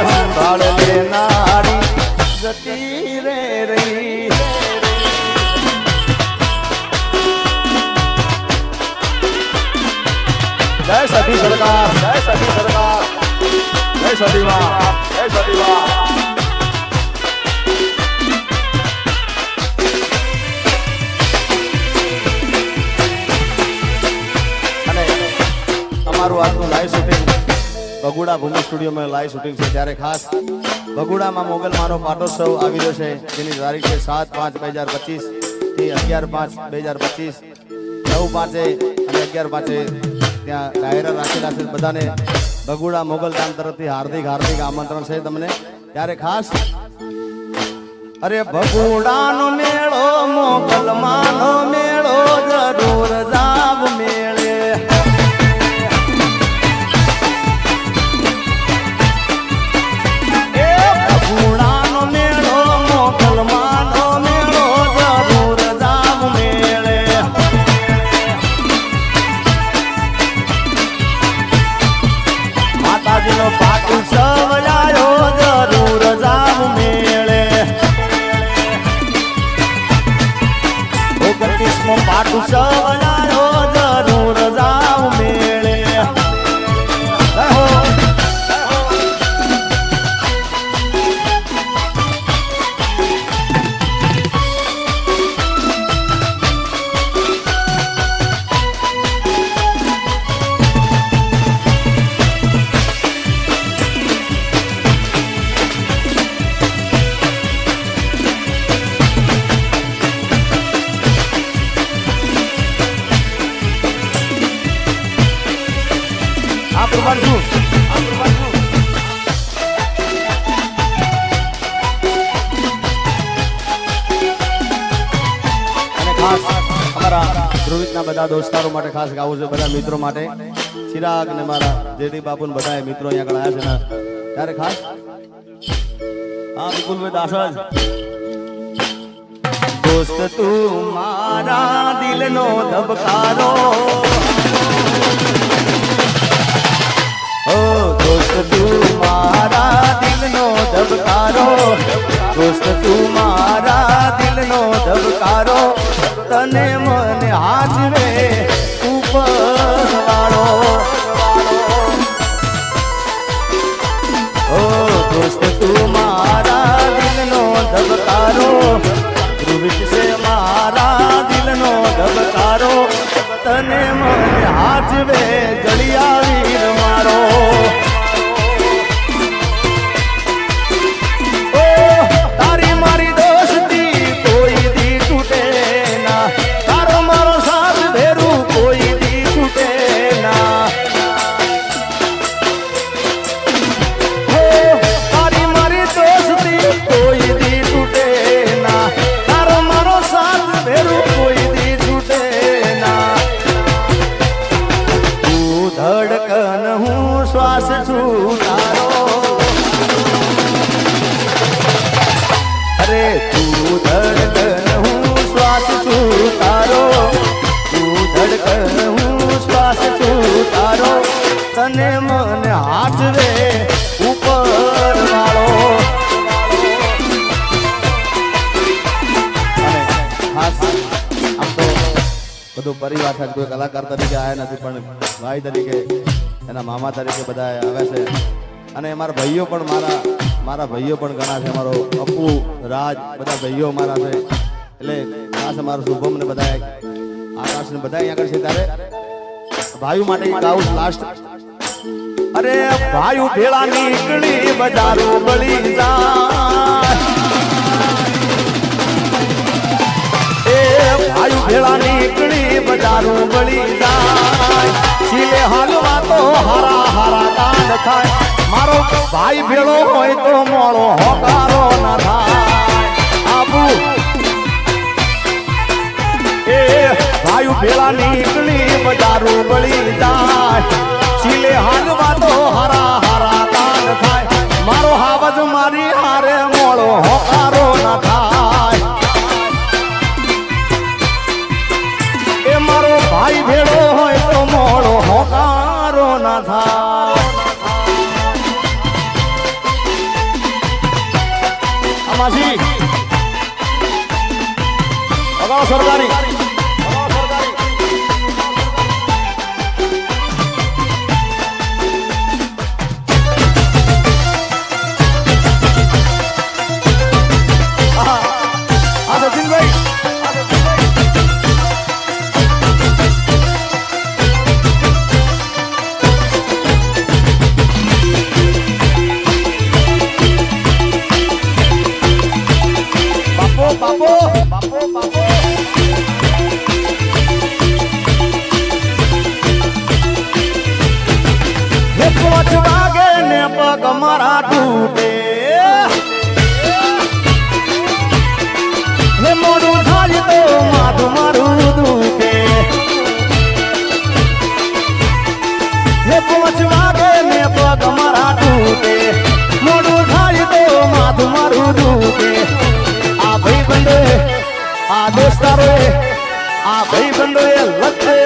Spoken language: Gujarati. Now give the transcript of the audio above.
સંભાળ લેનારી જતી રે રહી જય સતી સરકાર જય સતી સરકાર જય સતી માં જય સતી માં અમારું આજનું લાઈવ શૂટિંગ બગુડા ભૂમિ સ્ટુડિયોમાં લાઈવ શૂટિંગ છે ત્યારે ખાસ બગુડામાં મોગલ માનો પાટોત્સવ આવી રહ્યો છે જેની તારીખ છે 7/5/2025 થી 11/5/2025 9/5 અને 11/5 ત્યાં ડાયરા રાખેલા છે બધાને બગુડા મોગલ ધામ તરફથી હાર્દિક હાર્દિક આમંત્રણ છે તમને ત્યારે ખાસ અરે બગુડાનો મેળો મોગલ માનો મેળો જરૂર જાવ મેળે ધ્રુવિતના બધા દોસ્તારો માટે ખાસ ગાવું છે બધા મિત્રો માટે ચિરાગ ને મારા જેડી બાપુ ને બધા મિત્રો અહીંયા આગળ આવ્યા છે ને ત્યારે ખાસ હા વિપુલભાઈ દાસજ દોસ્ત તું મારા દિલનો ધબકારો ઓ દોસ્ત તું મારા દિલનો ધબકારો દોસ્ત તું મારા દિલનો ધબકારો તને મને હાજવે ઉપર વાળો ઓ દોસ્ત તું મારા દિલનો ધબકારો ધ્રુવિત છે મારા દિલનો ધબકારો તને મને હાજવે જડિયા વીર મારો તને મને હાજવે ઉપર વાળો અને ખાસ આમ તો બધું પરિવાર સાથે કોઈ કલાકાર તરીકે આવ્યા નથી પણ ભાઈ તરીકે એના મામા તરીકે બધા આવ્યા છે અને અમારા ભાઈઓ પણ મારા ભાઈઓ પણ ઘણા છે અમારો અપુ રાજ બધા ભાઈઓ મારા છે એટલે ખાસ અમારો શુભમ ને બધા આકાશ ને બધા અહીંયા આગળ છે ત્યારે ભાઈઓ માટે ગાઉં લાસ્ટ અરે ભાઈઓ ભેળા નીકળી બજારો બળી જાય એ ભાઈઓ ભેળા નીકળી બજારો બળી જાય છીલે હાલવા તો હારા હારા કાંડ થાય મારો ભાઈ ભેળો હોય તો મોળો હોકારો ના થાય આબુ એ ભાઈઓ ભેળા નીકળી બજારો બળી જાય છીલે હાલવા તો હારા હારા કાંડ થાય મારો હાવજ મારી હારે મોળો હોકારો ના થાય એ મારો ભાઈ ભેળો હોય તો મોળો હોકારો ના થાય અમાસી અગાઉ સરકારી મારા તૂટે હે મોડું થાય તો માથું મારું દુખે હે 5 વાગે ને પગ મારા તૂટે મોડું થાય તો માથું મારું દુખે આ ભાઈ બંધોએ આ દોસ્તારોએ આ ભાઈ બંધોએ લખે